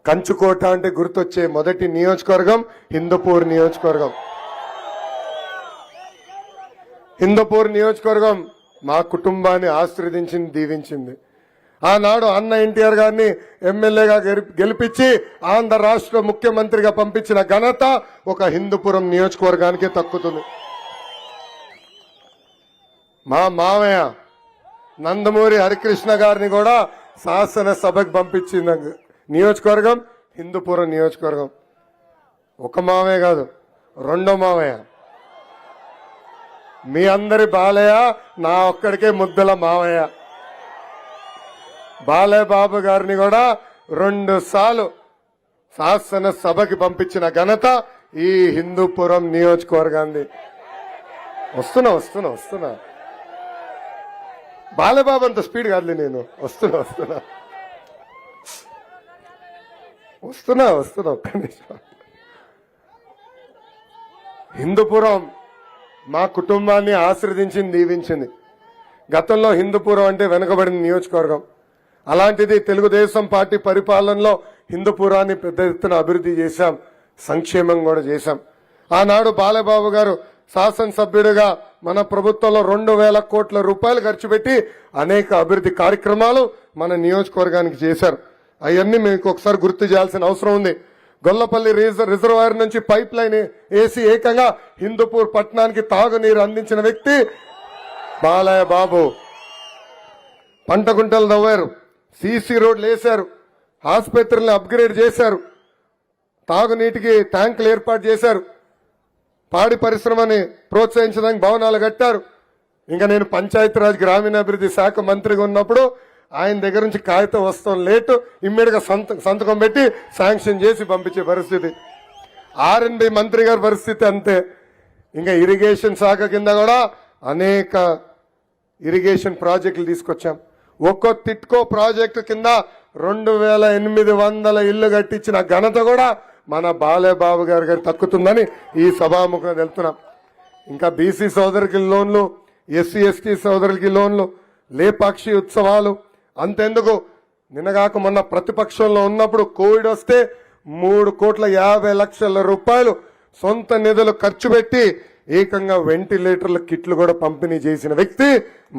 కంచుకోట అంటే గుర్తొచ్చే మొదటి నియోజకవర్గం హిందూపూర్ నియోజకవర్గం. హిందూపూర్ నియోజకవర్గం మా కుటుంబాన్ని ఆశీర్వదించింది, దీవించింది. ఆనాడు అన్న ఎన్టీఆర్ గారిని ఎమ్మెల్యేగా గెలిపించి ఆంధ్ర రాష్ట్ర ముఖ్యమంత్రిగా పంపించిన ఘనత ఒక హిందూపురం నియోజకవర్గానికే దక్కుతుంది. మా మావయ్య నందమూరి హరికృష్ణ గారిని కూడా శాసనసభకు పంపించిన నియోజకవర్గం హిందూపురం నియోజకవర్గం. ఒక మావయ్య కాదు, రెండో మావయ్య మీ అందరి బాలయ్య, నా ఒక్కడికే ముద్దల మావయ్య. బాలయ్య బాబు గారిని కూడా 2 సార్లు శాసనసభకి పంపించిన ఘనత ఈ హిందూపురం నియోజకవర్గాన్ని. వస్తున్నా బాలయ్య బాబు అంత స్పీడ్ కాదులే, నేను వస్తున్నా ఒక్క నిమిషం. హిందూపురం మా కుటుంబాన్ని ఆశీర్వదించింది, దీవించింది. గతంలో హిందూపురం అంటే వెనుకబడిన నియోజకవర్గం. అలాంటిది తెలుగుదేశం పార్టీ పరిపాలనలో హిందూపురాన్ని పెద్ద ఎత్తున అభివృద్ధి చేశాం, సంక్షేమం కూడా చేశాం. ఆనాడు బాలబాబు గారు శాసనసభ్యుడిగా మన ప్రభుత్వంలో 2,000 కోట్ల రూపాయలు ఖర్చు పెట్టి అనేక అభివృద్ధి కార్యక్రమాలు మన నియోజకవర్గానికి చేశారు. అవన్నీ మీకు ఒకసారి గుర్తు చేయాల్సిన అవసరం ఉంది. గొల్లపల్లి రిజర్వాయర్ నుంచి పైప్ లైన్ వేసి ఏకంగా హిందూపూర్ పట్టణానికి తాగునీరు అందించిన వ్యక్తి బాలయ్య బాబు. పంటగుంటలు తవ్వారు, సీసీ రోడ్లు వేశారు, ఆసుపత్రులను అప్గ్రేడ్ చేశారు, తాగునీటికి ట్యాంకులు ఏర్పాటు చేశారు, పాడి పరిశ్రమని ప్రోత్సహించడానికి భవనాలు కట్టారు. ఇంకా నేను పంచాయతీరాజ్ గ్రామీణాభివృద్ధి శాఖ మంత్రిగా ఉన్నప్పుడు ఆయన దగ్గర నుంచి కాగితం వస్తాం లేటు, ఇమ్మీడియట్ గా సంతకం పెట్టి శాంక్షన్ చేసి పంపించే పరిస్థితి. ఆర్ఎన్బి మంత్రి గారి పరిస్థితి అంతే. ఇంకా ఇరిగేషన్ శాఖ కింద కూడా అనేక ఇరిగేషన్ ప్రాజెక్టులు తీసుకొచ్చాం. ఒక్కో తిట్కో ప్రాజెక్టు కింద 2,800 ఇళ్లు కట్టించిన ఘనత కూడా మన బాలయ్య బాబు గారికి దక్కుతుందని ఈ సభాముఖంగా తెలుపుతున్నాం. ఇంకా బీసీ సోదరులకి లోన్లు, ఎస్సీ ఎస్టీ సోదరులకి లోన్లు, లేపాక్షి ఉత్సవాలు. అంతెందుకు, నిన్నగాక మొన్న ప్రతిపక్షంలో ఉన్నప్పుడు కోవిడ్ వస్తే 3,50,00,000 రూపాయలు సొంత నిధులు ఖర్చు పెట్టి ఏకంగా వెంటిలేటర్ల కిట్లు కూడా పంపిణీ చేసిన వ్యక్తి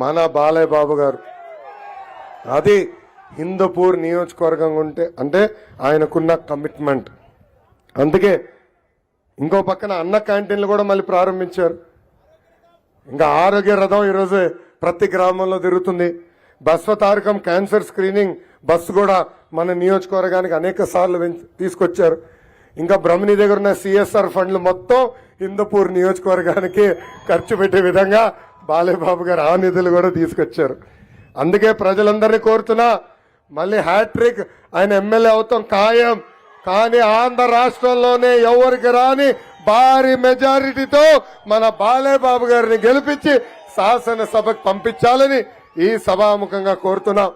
మన బాలయ్య బాబు గారు. అది హిందూపూర్ నియోజకవర్గం ఉంటే అంటే ఆయనకున్న కమిట్మెంట్. అందుకే ఇంకో పక్కన అన్న క్యాంటీన్లు కూడా మళ్ళీ ప్రారంభించారు. ఇంకా ఆరోగ్య రథం ఈరోజు ప్రతి గ్రామంలో తిరుగుతుంది. బస్వతారకం క్యాన్సర్ స్క్రీనింగ్ బస్సు కూడా మన నియోజకవర్గానికి అనేక సార్లు తీసుకొచ్చారు. ఇంకా బ్రహ్మణి దగ్గర ఉన్న సిఎస్ఆర్ ఫండ్లు మొత్తం హిందూపూర్ నియోజకవర్గానికి ఖర్చు పెట్టే విధంగా బాలయ్య బాబు గారు ఆ నిధులు కూడా తీసుకొచ్చారు. అందుకే ప్రజలందరినీ కోరుతున్నా, మళ్ళీ హ్యాట్రిక్ ఆయన ఎమ్మెల్యే అవుతాం ఖాయం, కానీ ఆంధ్ర రాష్ట్రంలోనే ఎవరికి రాని భారీ మెజారిటీతో మన బాలయ్య బాబు గారిని గెలిపించి శాసనసభకు పంపించాలని ఈ సభాముఖంగా కోరుతున్నాం.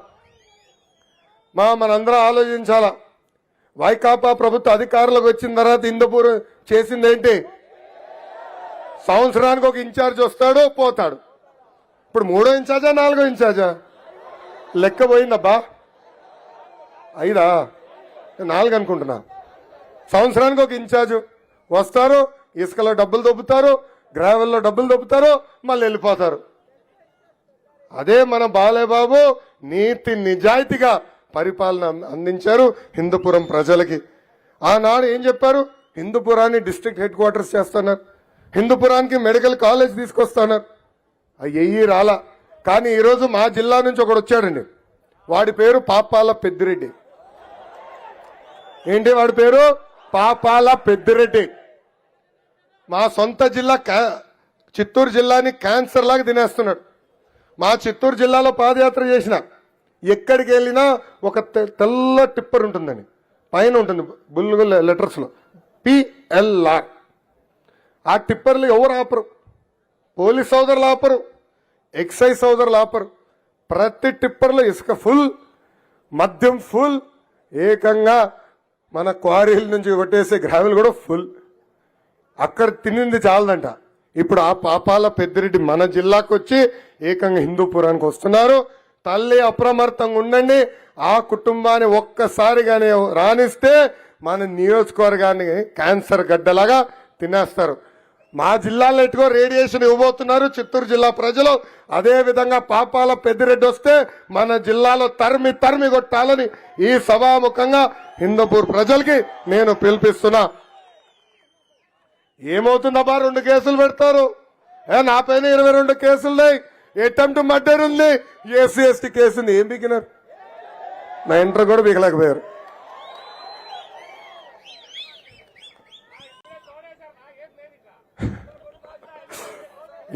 మనందరం ఆలోచించాలా. వైకాపా ప్రభుత్వ అధికారులకు వచ్చిన తర్వాత హిందూపూర్ చేసిందేంటి? సంవత్సరానికి ఒక ఇన్ఛార్జ్ వస్తాడు, పోతాడు. ఇప్పుడు 3వ ఇన్ఛార్జా 4వ ఇన్ఛార్జా లెక్క పోయిందబ్బా, 5 4 అనుకుంటున్నా. సంవత్సరానికి ఒక ఇన్ఛార్జ్ వస్తారు, ఇసుకలో డబ్బులు దొబ్బుతారు, గ్రావెల్లో డబ్బులు దొబ్బుతారు, మళ్ళీ వెళ్ళిపోతారు. అదే మన బాలయ్య బాబు నీతి నిజాయితీగా పరిపాలన అందించారు హిందూపురం ప్రజలకి. ఆనాడు ఏం చెప్పారు? హిందూపురాన్ని డిస్ట్రిక్ట్ హెడ్ క్వార్టర్స్ చేస్తున్నారు, హిందూపురానికి మెడికల్ కాలేజ్ తీసుకొస్తున్నారు. అయ్యి రాలా. కానీ ఈరోజు మా జిల్లా నుంచి ఒకడు వచ్చాడండి, వాడి పేరు పాపాల పెద్దిరెడ్డి. ఏంటి వాడి పేరు? పాపాల పెద్దిరెడ్డి. మా సొంత జిల్లా చిత్తూరు జిల్లాని క్యాన్సర్ లాగా తినేస్తున్నాడు. మా చిత్తూరు జిల్లాలో పాదయాత్ర చేసిన, ఎక్కడికి వెళ్ళినా ఒక తెల్ల టిప్పర్ ఉంటుందని, పైన ఉంటుంది బుల్లు లెటర్స్లో PLR. ఆ టిప్పర్లు ఎవరు ఆపరు, పోలీస్ సోదరులు ఆపరు, ఎక్సైజ్ సోదరులు ఆపరు. ప్రతి టిప్పర్లో ఇసుక ఫుల్, మద్యం ఫుల్, ఏకంగా మన క్వారీల నుంచి కొట్టేసే గ్రావెల్ కూడా ఫుల్. అక్కడ తినింది చాలదంట. ఇప్పుడు ఆ పాపాల పెద్దిరెడ్డి మన జిల్లాకు వచ్చి ఏకంగా హిందూపురానికి వస్తున్నారు. తల్లి అప్రమత్తంగా ఉండండి. ఆ కుటుంబాన్ని ఒక్కసారిగానే రాణిస్తే మన నియోజకవర్గాన్ని క్యాన్సర్ గడ్డలాగా తినేస్తారు. మా జిల్లాలో ఎటుకో రేడియేషన్ ఇవ్వబోతున్నారు చిత్తూరు జిల్లా ప్రజలు. అదే విధంగా పాపాల పెద్దిరెడ్డి వస్తే మన జిల్లాలో తరిమి తరిమి కొట్టాలని ఈ సభాముఖంగా హిందూపూర్ ప్రజలకి నేను పిలిపిస్తున్నా. ఏమవుతుందబ్బా, 2 కేసులు పెడతారు. నా పైన 22 కేసులున్నాయి. అటెంప్ట్ మర్డర్ ఉంది, ఎస్సీ ఎస్టీ కేసు ఉంది. ఏం బిగినారు? నా ఇంటర్ కూడా బిగలేకపోయారు.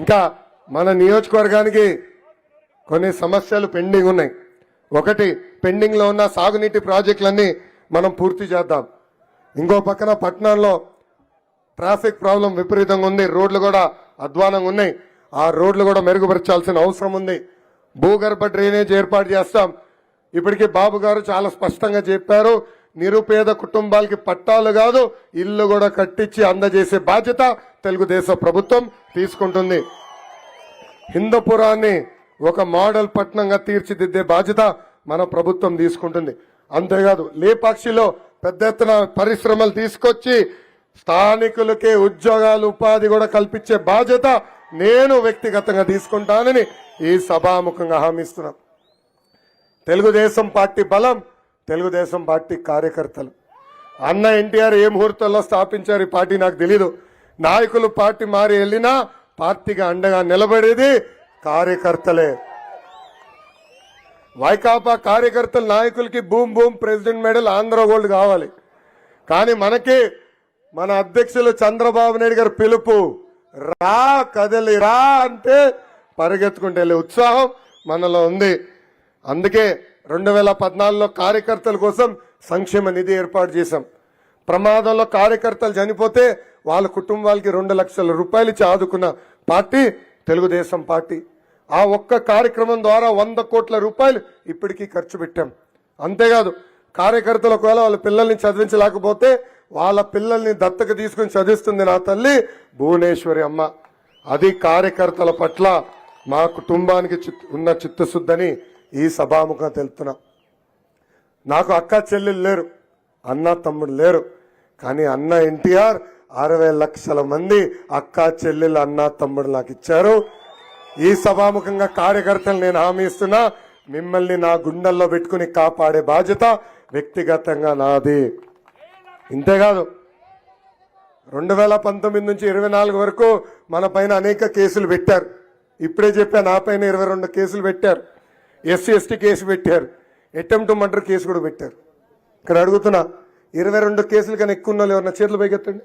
ఇంకా మన నియోజకవర్గానికి కొన్ని సమస్యలు పెండింగ్ ఉన్నాయి. ఒకటి, పెండింగ్ లో ఉన్న సాగునీటి ప్రాజెక్టులన్నీ మనం పూర్తి చేద్దాం. ఇంకో పక్కన పట్టణంలో ట్రాఫిక్ ప్రాబ్లం విపరీతంగా ఉంది. రోడ్లు కూడా అధ్వానంగా ఉన్నాయి. ఆ రోడ్లు కూడా మెరుగుపరచాల్సిన అవసరం ఉంది. భూగర్భ డ్రైనేజ్ ఏర్పాటు చేస్తాం. ఇప్పటికీ బాబు గారు చాలా స్పష్టంగా చెప్పారు, నిరుపేద కుటుంబాలకి పట్టాలు కాదు ఇల్లు కూడా కట్టించి అందజేసే బాధ్యత తెలుగుదేశం ప్రభుత్వం తీసుకుంటుంది. హిందూపురాన్ని ఒక మోడల్ పట్టణంగా తీర్చిదిద్దే బాధ్యత మన ప్రభుత్వం తీసుకుంటుంది. అంతేకాదు లేపాక్షిలో పెద్ద ఎత్తున పరిశ్రమలు తీసుకొచ్చి స్థానికులకే ఉద్యోగాలు ఉపాధి కూడా కల్పించే బాధ్యత నేను వ్యక్తిగతంగా తీసుకుంటానని ఈ సభాముఖంగా హామీ ఇస్తున్నాం. తెలుగుదేశం పార్టీ బలం, తెలుగుదేశం పార్టీ కార్యకర్తలు. అన్న ఎన్టీఆర్ ఏ ముహూర్తంలో స్థాపించారు ఈ పార్టీ నాకు తెలీదు. నాయకులు పార్టీ మారి వెళ్ళినా పార్టీగా అండగా నిలబడేది కార్యకర్తలే. వైకాపా కార్యకర్తల నాయకులకి boom boom president medal Andhra gold కావాలి. కానీ మనకి మన అధ్యక్షులు చంద్రబాబు నాయుడు గారు పిలుపు, రా కదలి రా అంటే పరిగెత్తుకుంటే వెళ్ళే ఉత్సాహం మనలో ఉంది. అందుకే 2014లో కార్యకర్తల కోసం సంక్షేమ నిధి ఏర్పాటు చేశాం. ప్రమాదంలో కార్యకర్తలు చనిపోతే వాళ్ళ కుటుంబాలకి 2 లక్షల రూపాయలు ఇచ్చి ఆదుకున్న పార్టీ తెలుగుదేశం పార్టీ. ఆ ఒక్క కార్యక్రమం ద్వారా 100 కోట్ల రూపాయలు ఇప్పటికీ ఖర్చు పెట్టాం. అంతేకాదు కార్యకర్తలు ఒకవేళ వాళ్ళ పిల్లల్ని చదివించలేకపోతే వాళ్ళ పిల్లల్ని దత్తక తీసుకుని చదివిస్తుంది నా తల్లి భువనేశ్వరి అమ్మ. అది కార్యకర్తల పట్ల మా కుటుంబానికి ఉన్న చిత్తశుద్ధిని ఈ సభాముఖంగా తెలుపుతున్నా. నాకు అక్క చెల్లెలు లేరు, అన్న తమ్ముడు లేరు. కానీ అన్న ఎన్టీఆర్ 60 లక్షల మంది అక్క చెల్లెలు అన్న తమ్ముడు నాకు ఇచ్చారు. ఈ సభాముఖంగా కార్యకర్తలు నేను హామీ ఇస్తున్నా, మిమ్మల్ని నా గుండెల్లో పెట్టుకుని కాపాడే బాధ్యత వ్యక్తిగతంగా నాది. ఇంతేకాదు 2019 నుంచి 24 వరకు మన పైన అనేక కేసులు పెట్టారు. ఇప్పుడే చెప్పా, నా పైన 22 కేసులు పెట్టారు. ఎస్సీ ఎస్టీ కేసు పెట్టారు, అటెంప్ట్ మర్డర్ కేసు కూడా పెట్టారు. ఇక్కడ అడుగుతున్నా, 22 కేసులు కన్నా ఎక్కువ ఉన్న వాళ్ళు ఎవరన్నా చేతులు పైకెత్తండి.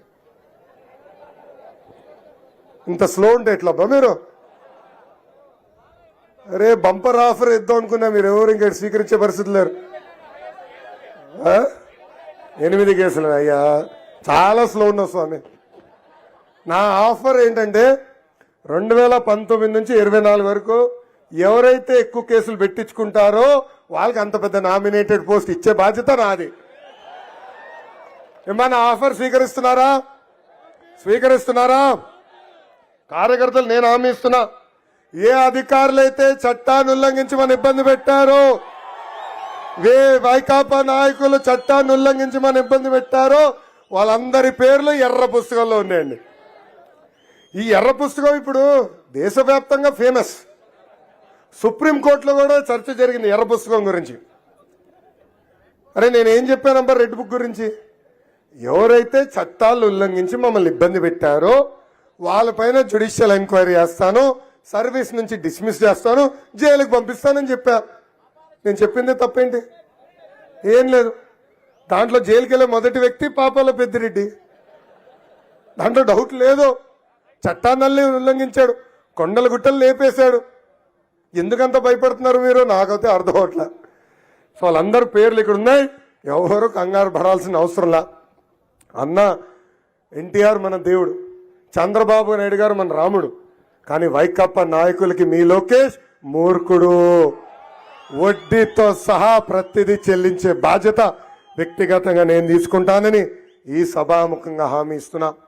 ఇంత స్లో ఉంటే ఎట్లబ్బా మీరు? అరే బంపర్ ఆఫర్ ఇద్దాం అనుకున్నా, మీరు ఎవరు ఇంకా స్వీకరించే పరిస్థితి లేరు. 8 కేసులు అయ్యా, చాలా స్లో ఉన్నావు స్వామి. నా ఆఫర్ ఏంటంటే 2019 నుంచి 24 వరకు ఎవరైతే ఎక్కువ కేసులు పెట్టించుకుంటారో వాళ్ళకి అంత పెద్ద నామినేటెడ్ పోస్ట్ ఇచ్చే బాధ్యత నాది. ఏమన్నా ఆఫర్ స్వీకరిస్తున్నారా? స్వీకరిస్తున్నారా? కార్యకర్తలు నేను హామీ ఇస్తున్నా, ఏ అధికారులైతే చట్టాన్ని ఉల్లంఘించి మన ఇబ్బంది పెట్టారో, ఏ వైకాపా నాయకులు చట్టాన్ని ఉల్లంఘించి మన ఇబ్బంది పెట్టారో వాళ్ళందరి పేర్లు ఎర్ర పుస్తకంలో ఉన్నాయండి. ఈ ఎర్ర పుస్తకం ఇప్పుడు దేశవ్యాప్తంగా ఫేమస్. సుప్రీంకోర్టులో కూడా చర్చ జరిగింది ఎర్ర పుస్తకం గురించి. అరే నేనేం చెప్పానబ్బా రెడ్ బుక్ గురించి? ఎవరైతే చట్టాలు ఉల్లంఘించి మమ్మల్ని ఇబ్బంది పెట్టారో వాళ్ళపైన జ్యుడిషియల్ ఎంక్వైరీ చేస్తాను, సర్వీస్ నుంచి డిస్మిస్ చేస్తాను, జైలుకి పంపిస్తానని చెప్పా. నేను చెప్పింది తప్పేంటి? ఏం లేదు. దాంట్లో జైలుకి వెళ్ళే మొదటి వ్యక్తి పాపాల పెద్దిరెడ్డి, దాంట్లో డౌట్ లేదు. చట్టాన్ని ఉల్లంఘించాడు, కొండల గుట్టలు లేపేశాడు. ఎందుకంత భయపడుతున్నారు మీరు? నాకైతే అర్థం అవట్లా. సో వాళ్ళందరి పేర్లు ఇక్కడ ఉన్నాయి, ఎవరు కంగారు పడాల్సిన అవసరంలా. అన్న ఎన్టీఆర్ మన దేవుడు, చంద్రబాబు నాయుడు గారు మన రాముడు. కానీ వైకాపా నాయకులకి మీ లోకేష్ మూర్ఖుడు. వడ్డీతో సహా ప్రతిదీ చెల్లించే బాధ్యత వ్యక్తిగతంగా నేను తీసుకుంటానని ఈ సభాముఖంగా హామీ ఇస్తున్నా.